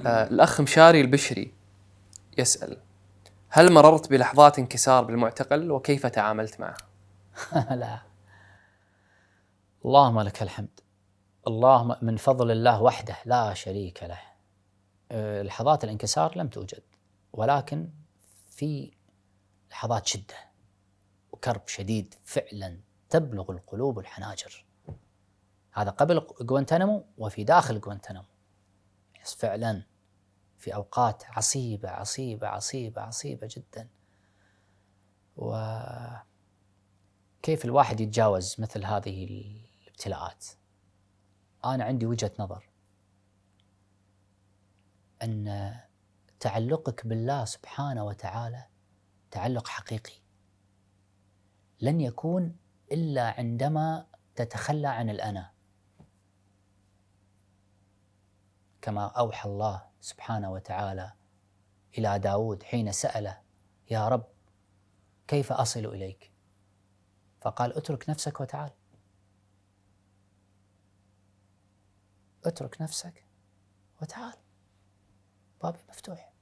الأخ مشاري البشري يسأل: هل مررت بلحظات انكسار بالمعتقل وكيف تعاملت معه؟ لا، اللهم لك الحمد. اللهم من فضل الله وحده لا شريك له. لحظات الانكسار لم توجد، ولكن في لحظات شدة وكرب شديد فعلا تبلغ القلوب الحناجر. هذا قبل غوانتنامو وفي داخل غوانتنامو. فعلا في أوقات عصيبة عصيبة عصيبة عصيبة جدا. وكيف الواحد يتجاوز مثل هذه الابتلاءات؟ أنا عندي وجهة نظر أن تعلقك بالله سبحانه وتعالى تعلق حقيقي لن يكون إلا عندما تتخلى عن الأنا، كما أوحى الله سبحانه وتعالى إلى داود حين سأله: يا رب كيف أصل إليك؟ فقال: اترك نفسك وتعال. اترك نفسك وتعال، بابي مفتوح.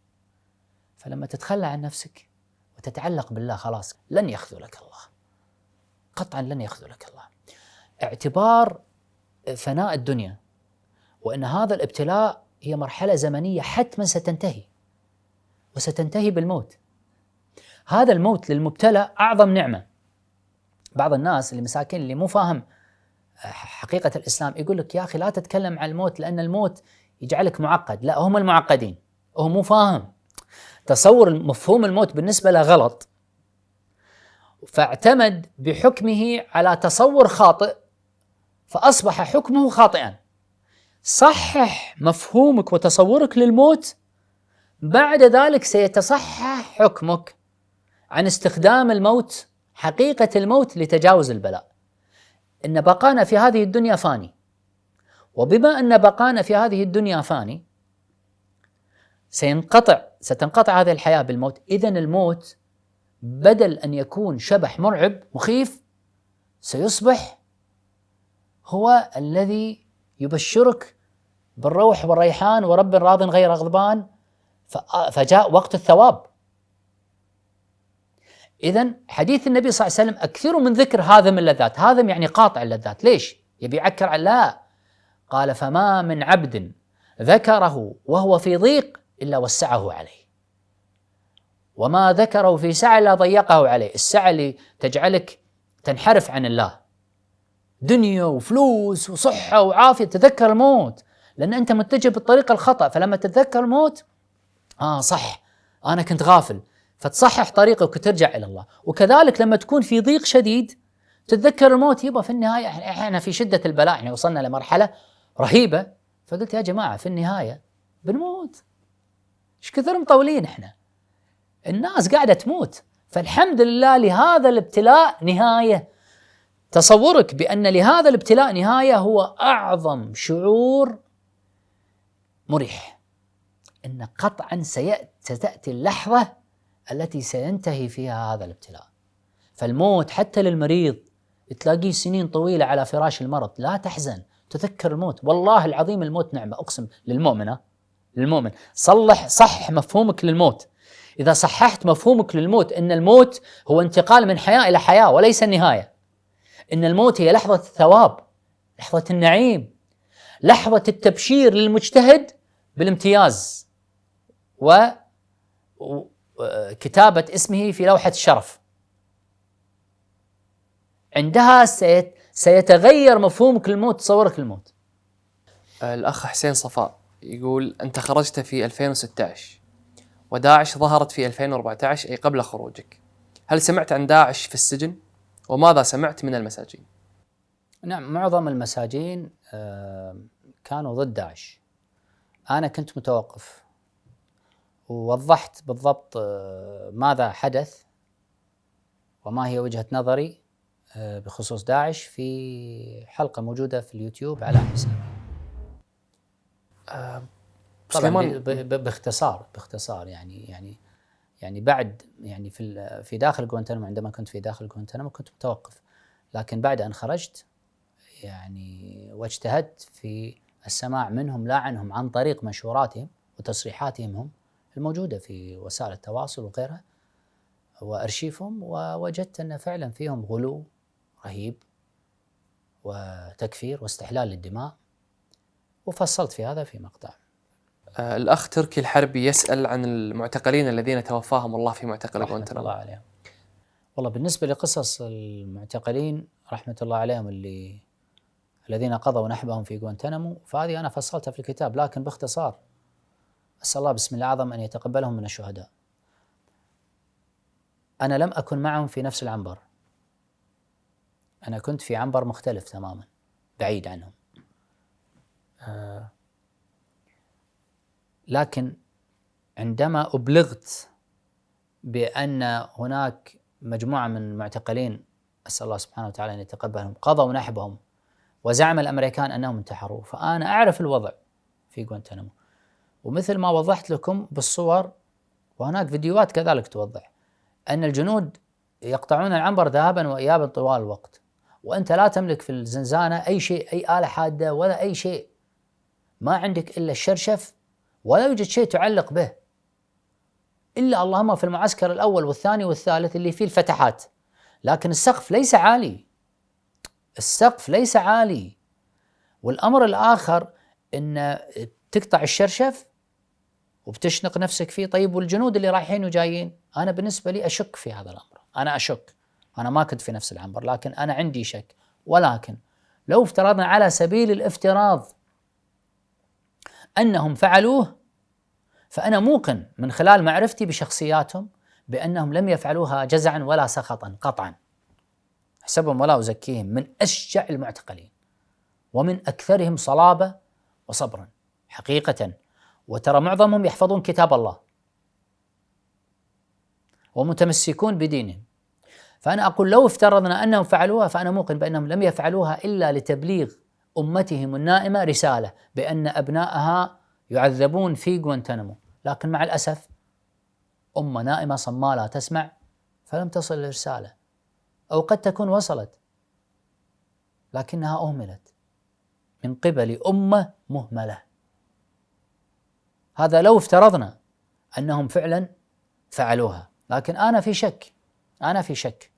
فلما تتخلى عن نفسك وتتعلق بالله خلاص لن يخذلك الله، قطعا لن يخذلك الله. اعتبار فناء الدنيا وأن هذا الابتلاء هي مرحلة زمنية حتما ستنتهي، وستنتهي بالموت. هذا الموت للمبتلى أعظم نعمة. بعض الناس اللي مساكين اللي مو فاهم حقيقة الإسلام يقول لك: يا أخي لا تتكلم عن الموت لأن الموت يجعلك معقد. لا، هم المعقدين، هو مو فاهم. تصور مفهوم الموت بالنسبة له غلط، فاعتمد بحكمه على تصور خاطئ فأصبح حكمه خاطئا. صحح مفهومك وتصورك للموت، بعد ذلك سيتصحح حكمك عن استخدام الموت، حقيقة الموت، لتجاوز البلاء. إن بقانا في هذه الدنيا فاني، وبما أن بقانا في هذه الدنيا فاني ستنقطع هذه الحياة بالموت. إذن الموت بدل أن يكون شبح مرعب مخيف سيصبح هو الذي يبشرك بالروح والريحان ورب راض غير غضبان، فجاء وقت الثواب. إذن حديث النبي صلى الله عليه وسلم: أكثر من ذكر هاذم اللذات. هاذم يعني قاطع اللذات. ليش؟ يبي يعكر على لا. قال: فما من عبد ذكره وهو في ضيق إلا وسعه عليه، وما ذكره في سعة إلا ضيقه عليه. السعة اللي تجعلك تنحرف عن الله، دنيا وفلوس وصحة وعافية، تذكر الموت، لأن أنت متجه بالطريقة الخطأ. فلما تتذكر الموت صح أنا كنت غافل، فتصحح طريقك وترجع إلى الله. وكذلك لما تكون في ضيق شديد تتذكر الموت. يبقى في النهاية احنا في شدة البلاء، احنا وصلنا لمرحلة رهيبة، فقلت يا جماعة في النهاية بنموت. ايش كثر مطولين احنا، الناس قاعدة تموت، فالحمد لله لهذا الابتلاء نهاية. تصورك بأن لهذا الابتلاء نهاية هو أعظم شعور مريح، إن قطعا ستأتي اللحظة التي سينتهي فيها هذا الابتلاء. فالموت حتى للمريض تلاقيه سنين طويلة على فراش المرض، لا تحزن، تذكر الموت. والله العظيم الموت نعمة، أقسم للمؤمن. صح مفهومك للموت. إذا صححت مفهومك للموت إن الموت هو انتقال من حياة إلى حياة وليس النهاية، إن الموت هي لحظة الثواب، لحظة النعيم، لحظة التبشير للمجتهد بالامتياز وكتابة اسمه في لوحة الشرف، عندها سيتغير مفهومك للموت، تصورك للموت. الأخ حسين صفاء يقول: أنت خرجت في 2016 وداعش ظهرت في 2014، أي قبل خروجك. هل سمعت عن داعش في السجن؟ وماذا سمعت من المساجين؟ نعم، معظم المساجين كانوا ضد داعش. أنا كنت متوقف، ووضحت بالضبط ماذا حدث وما هي وجهة نظري بخصوص داعش في حلقة موجودة في اليوتيوب على حسابي. طبعا باختصار يعني بعد يعني في داخل غوانتنامو، عندما كنت في داخل غوانتنامو كنت متوقف، لكن بعد أن خرجت يعني واجتهدت في السماع منهم لا عنهم عن طريق منشوراتهم وتصريحاتهم هم الموجودة في وسائل التواصل وغيرها وأرشيفهم، ووجدت أن فعلا فيهم غلو رهيب وتكفير واستحلال للدماء، وفصلت في هذا في مقطع. الأخ تركي الحربي يسأل عن المعتقلين الذين توفاهم الله في معتقل رحمة غوانتنامو. الله عليهم. والله بالنسبة لقصص المعتقلين رحمة الله عليهم الذين قضوا نحبهم في غوانتنامو، فهذه أنا فصلتها في الكتاب، لكن باختصار أسأل الله بسم الله الأعظم أن يتقبلهم من الشهداء. أنا لم أكن معهم في نفس العنبر، أنا كنت في عنبر مختلف تماما بعيد عنهم. لكن عندما أبلغت بأن هناك مجموعة من المعتقلين أسأل الله سبحانه وتعالى أن يتقبلهم قضوا نحبهم وزعم الأمريكان أنهم انتحروا، فأنا أعرف الوضع في غوانتنامو، ومثل ما وضحت لكم بالصور وهناك فيديوهات كذلك توضح أن الجنود يقطعون العنبر ذهابا وإيابا طوال الوقت، وأنت لا تملك في الزنزانة أي شيء، أي آلة حادة ولا أي شيء، ما عندك إلا الشرشف ولا يوجد شيء تعلق به إلا اللهم في المعسكر الأول والثاني والثالث اللي فيه الفتحات، لكن السقف ليس عالي، السقف ليس عالي. والأمر الآخر أن تقطع الشرشف وبتشنق نفسك فيه. طيب والجنود اللي رايحين وجايين؟ أنا بالنسبة لي أشك في هذا الأمر، أنا أشك، أنا ما كنت في نفس العنبر لكن أنا عندي شك. ولكن لو افترضنا على سبيل الافتراض أنهم فعلوه، فأنا موقن من خلال معرفتي بشخصياتهم بأنهم لم يفعلوها جزعا ولا سخطا قطعا، حسبهم ولا أزكيهم، من أشجع المعتقلين ومن أكثرهم صلابة وصبرا حقيقة، وترى معظمهم يحفظون كتاب الله ومتمسكون بدينهم. فأنا أقول لو افترضنا أنهم فعلوها فأنا موقن بأنهم لم يفعلوها إلا لتبليغ أمتهم النائمة رسالة بأن أبنائها يعذبون في غوانتنامو، لكن مع الأسف أمة نائمة صماء لا تسمع فلم تصل الرسالة، أو قد تكون وصلت لكنها أهملت من قبل أمة مهملة. هذا لو افترضنا أنهم فعلا فعلوها، لكن أنا في شك، أنا في شك،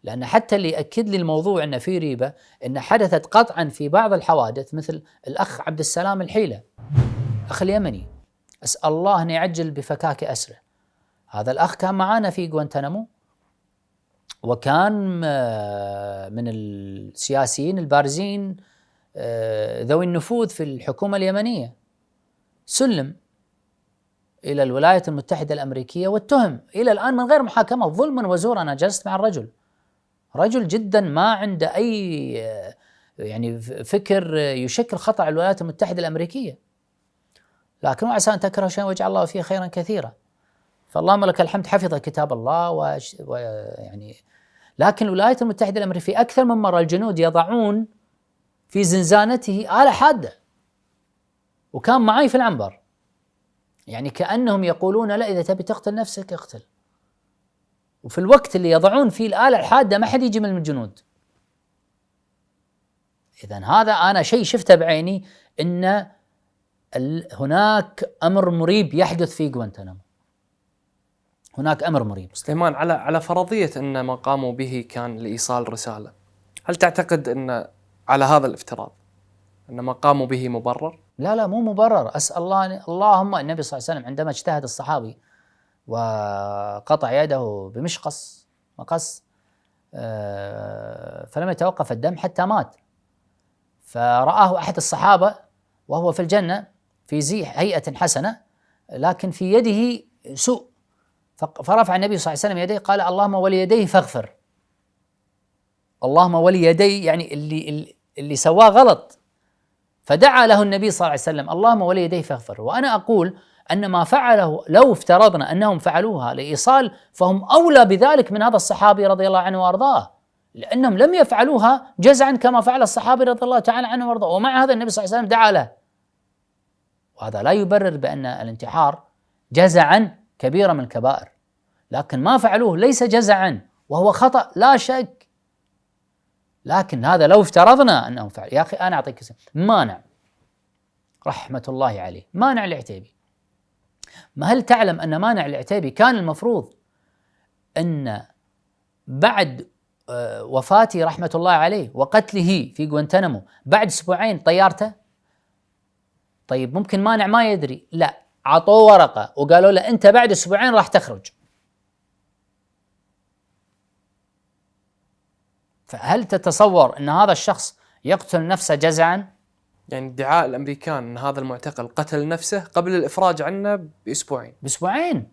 لأن حتى اللي يأكد لي الموضوع أن في ريبة أن حدثت قطعا في بعض الحوادث، مثل الأخ عبد السلام الحيلة أخ اليمني، أسأل الله أن يعجل بفكاك أسره. هذا الأخ كان معنا في غوانتنامو وكان من السياسيين البارزين ذوي النفوذ في الحكومة اليمنية، سلم إلى الولايات المتحدة الأمريكية واتهم إلى الآن من غير محاكمة ظلما وزورا. أنا جلست مع الرجل، رجل جدا ما عنده أي يعني فكر يشكل خطأ على الولايات المتحدة الأمريكية، لكن وعسى أن تكرهوا شيئا ويجعل الله فيه خيرا كثيرا. فاللهم لك الحمد حفظ كتاب الله ويعني، لكن الولايات المتحدة الأمريكية في أكثر من مرة الجنود يضعون في زنزانته آلة حادة، وكان معي في العنبر، يعني كأنهم يقولون لا إذا تبي تقتل نفسك اقتل، وفي الوقت اللي يضعون فيه الآلة الحادة ما حد يجي من الجنود. إذن هذا أنا شيء شفته بعيني، إن هناك أمر مريب يحدث في غوانتنامو، هناك أمر مريب. سليمان، على فرضية أن ما قاموا به كان لإيصال رسالة، هل تعتقد أن على هذا الافتراض أن ما قاموا به مبرر؟ لا مو مبرر. أسأل الله، اللهم النبي صلى الله عليه وسلم عندما اجتهد الصحابي وقطع يده بمشقص مقص فلم يتوقف الدم حتى مات، فرآه أحد الصحابة وهو في الجنة في هيئة حسنة لكن في يده سوء، فرفع النبي صلى الله عليه وسلم يديه قال اللهم وليديه فاغفر، اللهم وليديه يعني اللي سواه غلط، فدعا له النبي صلى الله عليه وسلم اللهم وليديه فاغفر. وأنا أقول أن ما فعله لو افترضنا أنهم فعلوها لإيصال فهم أولى بذلك من هذا الصحابي رضي الله عنه وأرضاه، لأنهم لم يفعلوها جزعا كما فعل الصحابي رضي الله تعالى عنه وأرضاه، ومع هذا النبي صلى الله عليه وسلم دعا له. وهذا لا يبرر بأن الانتحار جزعا كبيرة من الكبائر، لكن ما فعلوه ليس جزعا وهو خطأ لا شك. لكن هذا لو افترضنا أنهم فعلوا، يا أخي أنا أعطيك مانع رحمة الله عليه، مانع العتيبي ما هل تعلم أن مانع العتيبي كان المفروض أن بعد وفاته رحمة الله عليه وقتله في غوانتنامو بعد أسبوعين طيارته؟ طيب ممكن مانع ما يدري، لا، عطوه ورقة وقالوا له أنت بعد أسبوعين راح تخرج. فهل تتصور أن هذا الشخص يقتل نفسه جزعا؟ يعني ادعاء الأمريكان أن هذا المعتقل قتل نفسه قبل الإفراج عنه بأسبوعين.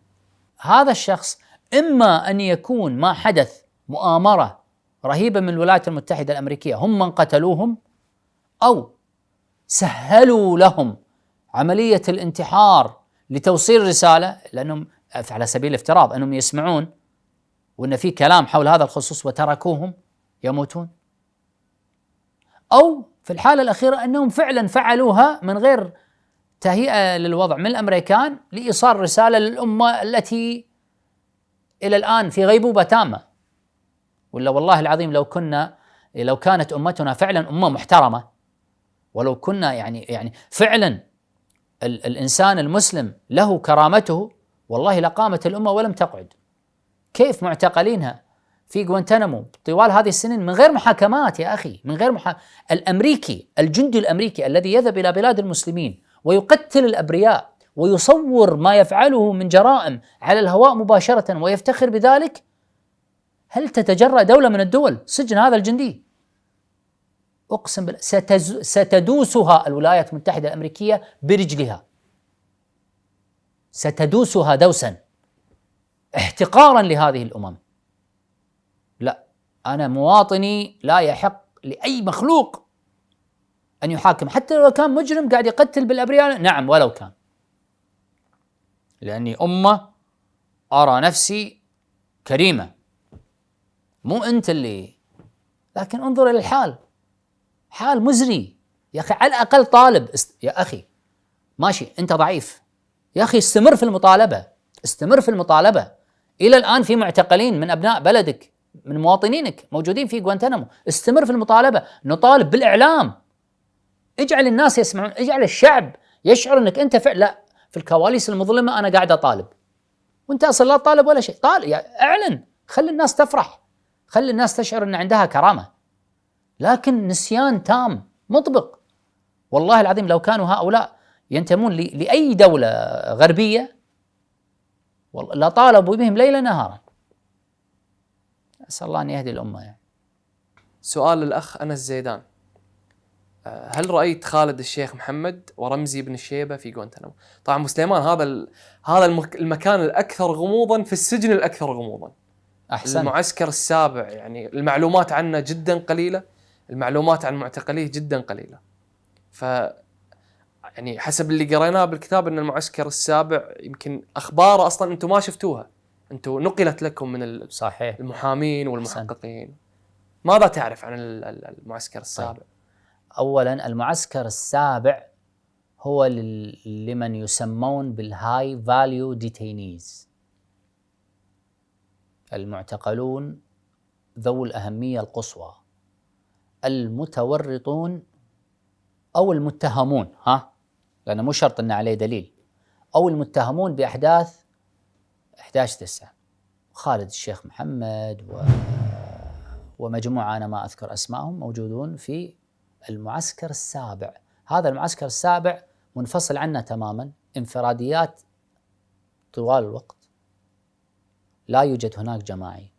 هذا الشخص إما أن يكون ما حدث مؤامرة رهيبة من الولايات المتحدة الأمريكية هم من قتلوهم، أو سهلوا لهم عملية الانتحار لتوصيل رسالة، لأنهم على سبيل الافتراض أنهم يسمعون وأن في كلام حول هذا الخصوص وتركوهم يموتون، أو في الحالة الأخيرة أنهم فعلا فعلوها من غير تهيئة للوضع من الأمريكان لإيصال رسالة للأمة التي إلى الآن في غيبوبة تامة. ولا والله العظيم لو كانت أمتنا فعلا أمة محترمة، ولو كنا يعني فعلا الإنسان المسلم له كرامته، والله لقامت الأمة ولم تقعد. كيف معتقلينها في غوانتنامو طوال هذه السنين من غير محاكمات يا أخي، من غير الأمريكي، الجندي الأمريكي الذي يذهب إلى بلاد المسلمين ويقتل الأبرياء ويصور ما يفعله من جرائم على الهواء مباشرة ويفتخر بذلك، هل تتجرأ دولة من الدول سجن هذا الجندي؟ أقسم بالله ستدوسها الولايات المتحدة الأمريكية برجلها، ستدوسها دوسا احتقارا لهذه الأمم. لا، أنا مواطني لا يحق لأي مخلوق أن يحاكم، حتى لو كان مجرم قاعد يقتل بالأبرياء، نعم ولو كان، لأني أمة أرى نفسي كريمة، مو أنت اللي. لكن انظر إلى الحال، حال مزري يا أخي. على الأقل طالب يا أخي، ماشي أنت ضعيف يا أخي، استمر في المطالبة. إلى الآن في معتقلين من أبناء بلدك، من مواطنينك موجودين في غوانتنامو، استمر في المطالبة، نطالب بالإعلام، اجعل الناس يسمعون، اجعل الشعب يشعر أنك أنت لا، في الكواليس المظلمة أنا قاعد أطالب، وأنت أصلا لا طالب ولا شيء. اعلن، خلي الناس تفرح، خلي الناس تشعر أن عندها كرامة. لكن نسيان تام مطبق. والله العظيم لو كانوا هؤلاء ينتمون لأي دولة غربية والله لا طالبوا بهم ليلا نهارا. أسأل الله أن يهدي الأمة يعني. سؤال الأخ أنس زيدان: هل رأيت خالد الشيخ محمد ورمزي بن الشيبة في غوانتنامو؟ طبعا أبو سليمان، هذا المكان الأكثر غموضا في السجن الأكثر غموضا. أحسن. المعسكر السابع، يعني المعلومات عنه جدا قليلة، المعلومات عن معتقليه جدا قليلة. يعني حسب اللي قريناه بالكتاب ان المعسكر السابع يمكن اخباره اصلا انتم ما شفتوها، انتم نقلت لكم من صحيح المحامين والمحققين. ماذا تعرف عن المعسكر السابع؟ طيب. اولا المعسكر السابع هو لمن يسمون بالهاي فاليو ديتينيز، المعتقلون ذو الأهمية القصوى، المتورطون أو المتهمون، لأنه مو شرط أن عليه دليل، أو المتهمون بأحداث 11/9، خالد الشيخ محمد ومجموعة أنا ما أذكر أسمائهم موجودون في المعسكر السابع. هذا المعسكر السابع منفصل عنه تماما، انفراديات طوال الوقت، لا يوجد هناك جماعي.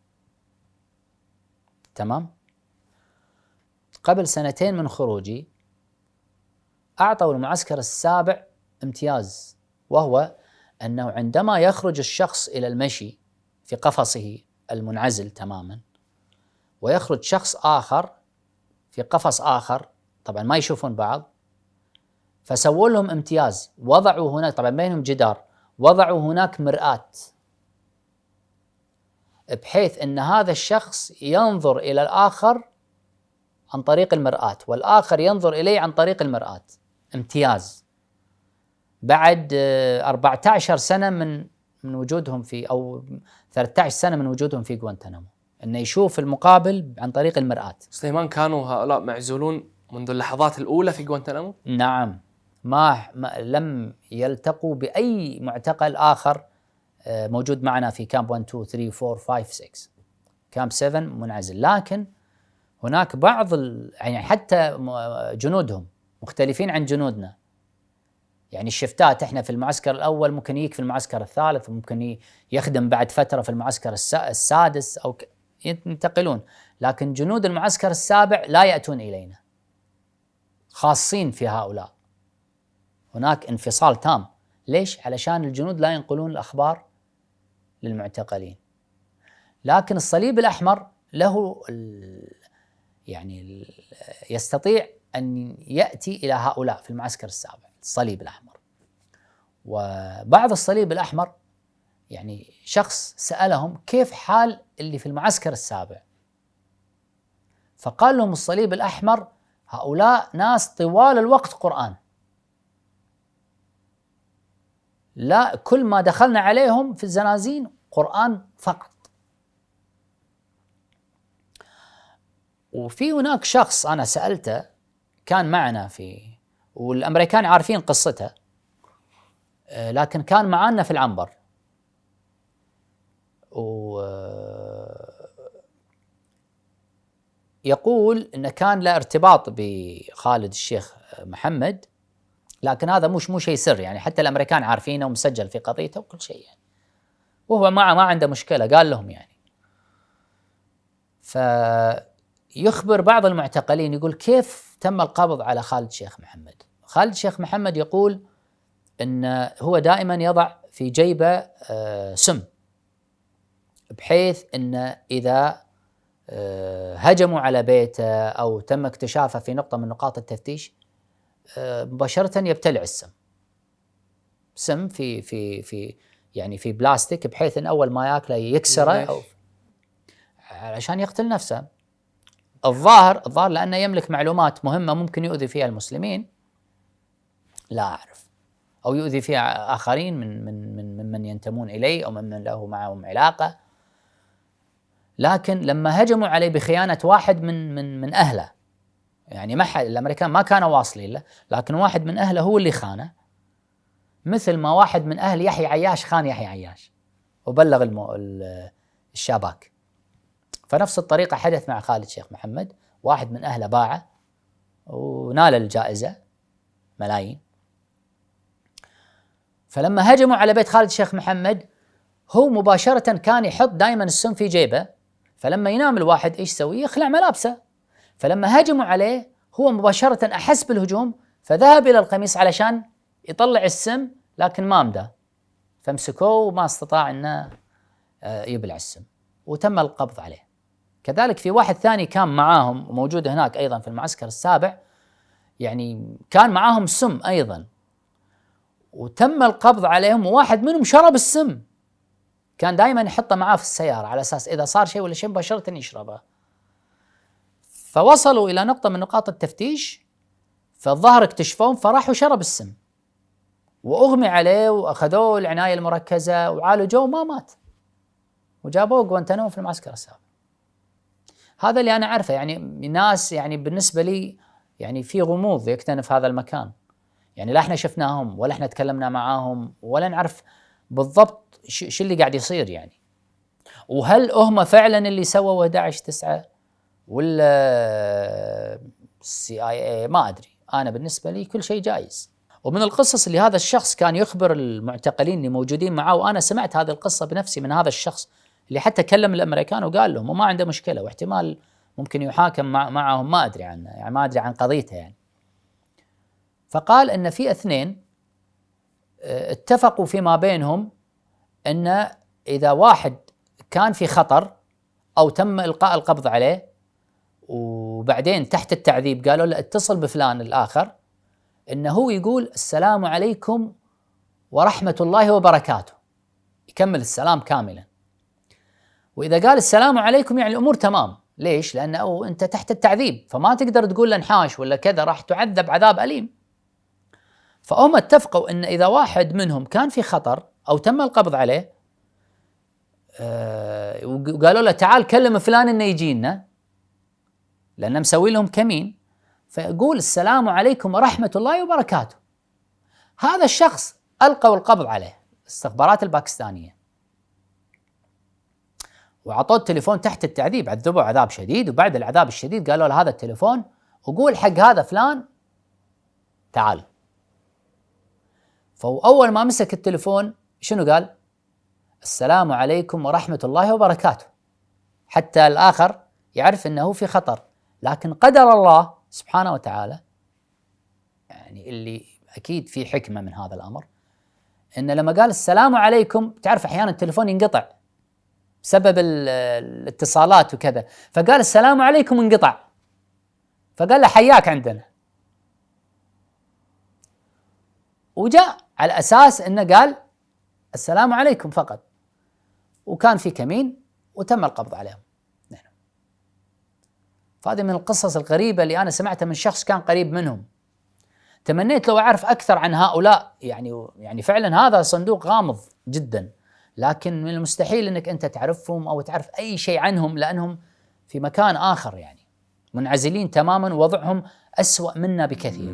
تمام؟ قبل 2 من خروجي أعطوا المعسكر السابع امتياز، وهو أنه عندما يخرج الشخص إلى المشي في قفصه المنعزل تماما، ويخرج شخص آخر في قفص آخر، طبعا ما يشوفون بعض، فسووا لهم امتياز، وضعوا هناك، طبعا بينهم جدار، وضعوا هناك مرآة، بحيث أن هذا الشخص ينظر إلى الآخر عن طريق المرآة، والآخر ينظر إليه عن طريق المرآة. امتياز بعد 14 سنة من وجودهم في، أو 13 سنة من وجودهم في غوانتنامو، أنه يشوف المقابل عن طريق المرآة. سليمان، كانوا هؤلاء معزولون منذ اللحظات الأولى في غوانتنامو؟ نعم، لم يلتقوا بأي معتقل آخر موجود معنا في كامب 1 2 3 4 5 6. كامب 7 منعزل، لكن هناك بعض يعني حتى جنودهم مختلفين عن جنودنا. يعني الشفتات احنا في المعسكر الأول ممكن يجيك في المعسكر الثالث، وممكن يخدم بعد فترة في المعسكر السادس أو ينتقلون، لكن جنود المعسكر السابع لا يأتون إلينا، خاصين في هؤلاء. هناك انفصال تام. ليش؟ علشان الجنود لا ينقلون الأخبار للمعتقلين. لكن الصليب الأحمر له يعني يستطيع أن يأتي إلى هؤلاء في المعسكر السابع، الصليب الأحمر. وبعض الصليب الأحمر يعني شخص سألهم كيف حال اللي في المعسكر السابع، فقال لهم الصليب الأحمر هؤلاء ناس طوال الوقت قرآن، لا كل ما دخلنا عليهم في الزنازين قرآن فقط. وفي هناك شخص أنا سألته كان معنا والأمريكان عارفين قصته، لكن كان معنا في العنبر، يقول إنه كان له ارتباط بخالد الشيخ محمد، لكن هذا مو شيء سر، يعني حتى الأمريكان عارفينه ومسجل في قضيته وكل شيء يعني. وهو ما عنده مشكلة، قال لهم يعني. فيخبر بعض المعتقلين يقول كيف تم القبض على خالد الشيخ محمد. خالد الشيخ محمد يقول إن هو دائما يضع في جيبه سم، بحيث إن إذا هجموا على بيته أو تم اكتشافه في نقطة من نقاط التفتيش مباشرة يبتلع سم في يعني في بلاستيك، بحيث إن أول ما يأكله يكسره أو علشان يقتل نفسه. الظاهر لأنه يملك معلومات مهمة ممكن يؤذي فيها المسلمين، لا أعرف، أو يؤذي فيها آخرين من ينتمون إليه أو ممن له معهم علاقة. لكن لما هجموا عليه بخيانة واحد من أهله، يعني ما حد الأمريكان ما كانوا واصلين له، لكن واحد من أهله هو اللي خانه، مثل ما واحد من أهل يحيى عياش خان يحيى عياش وبلغ الشاباك. فنفس الطريقة حدث مع خالد الشيخ محمد، واحد من أهله باعه ونال الجائزة ملايين. فلما هجموا على بيت خالد الشيخ محمد هو مباشرة كان يحط دائما السم في جيبه، فلما ينام الواحد ايش يسوي؟ يخلع ملابسه. فلما هجموا عليه هو مباشرة أحس بالهجوم، فذهب إلى القميص علشان يطلع السم، لكن ما مدى، فامسكوه وما استطاع أنه يبلع السم، وتم القبض عليه. كذلك في واحد ثاني كان معاهم وموجود هناك أيضا في المعسكر السابع، يعني كان معاهم سم أيضا، وتم القبض عليهم، وواحد منهم شرب السم، كان دائما يحطه معاه في السيارة على أساس إذا صار شيء ولا شيء مباشرة يشربه. فوصلوا إلى نقطة من نقاط التفتيش، فالظهر اكتشفوهم فراحوا شرب السم وأغمي عليه، وأخذوه العناية المركزة وعالجوه ما مات، وجابوه غوانتانامو في المعسكر السابع. هذا اللي أنا أعرفه، يعني ناس يعني بالنسبة لي يعني في غموض يكتنف هذا المكان، يعني لا احنا شفناهم ولا احنا تكلمنا معاهم ولا نعرف بالضبط شو اللي قاعد يصير يعني. وهل هم فعلا اللي سووا 11/9 ولا CIA؟ ما أدري. أنا بالنسبة لي كل شيء جايز. ومن القصص اللي هذا الشخص كان يخبر المعتقلين اللي موجودين معه، وأنا سمعت هذه القصة بنفسي من هذا الشخص اللي حتى كلم الأمريكان وقال لهم وما عنده مشكلة، واحتمال ممكن يحاكم معهم، ما أدري عنه، يعني ما أدري عن قضيته يعني. فقال إن في 2 اتفقوا فيما بينهم أن إذا واحد كان في خطر أو تم إلقاء القبض عليه وبعدين تحت التعذيب قالوا له اتصل بفلان الآخر، إنه هو يقول السلام عليكم ورحمة الله وبركاته، يكمل السلام كاملا. وإذا قال السلام عليكم يعني الأمور تمام. ليش؟ لأنه أنت تحت التعذيب، فما تقدر تقول له انحاش ولا كذا، راح تعذب عذاب أليم. فهم اتفقوا إن إذا واحد منهم كان في خطر أو تم القبض عليه وقالوا له تعال كلم فلان إنه يجينا، لأنه مسوي لهم كمين، فيقول السلام عليكم ورحمة الله وبركاته، هذا الشخص ألقوا القبض عليه الاستخبارات الباكستانية، وعطوه التليفون تحت التعذيب، عذبوه عذاب شديد، وبعد العذاب الشديد قالوا له هذا التليفون وقول حق هذا فلان تعال. فأول ما مسك التليفون شنو قال؟ السلام عليكم ورحمة الله وبركاته، حتى الآخر يعرف أنه في خطر. لكن قدر الله سبحانه وتعالى، يعني اللي أكيد في حكمة من هذا الأمر، إن لما قال السلام عليكم، تعرف أحيانا التليفون ينقطع بسبب الاتصالات وكذا، فقال السلام عليكم انقطع، فقال له حياك عندنا، وجاء على أساس أنه قال السلام عليكم فقط، وكان في كمين وتم القبض عليهم. فهذه من القصص الغريبة اللي أنا سمعتها من شخص كان قريب منهم. تمنيت لو أعرف أكثر عن هؤلاء، يعني فعلا هذا صندوق غامض جدا، لكن من المستحيل أنك أنت تعرفهم أو تعرف أي شيء عنهم، لأنهم في مكان آخر، يعني منعزلين تماما، ووضعهم أسوأ منا بكثير.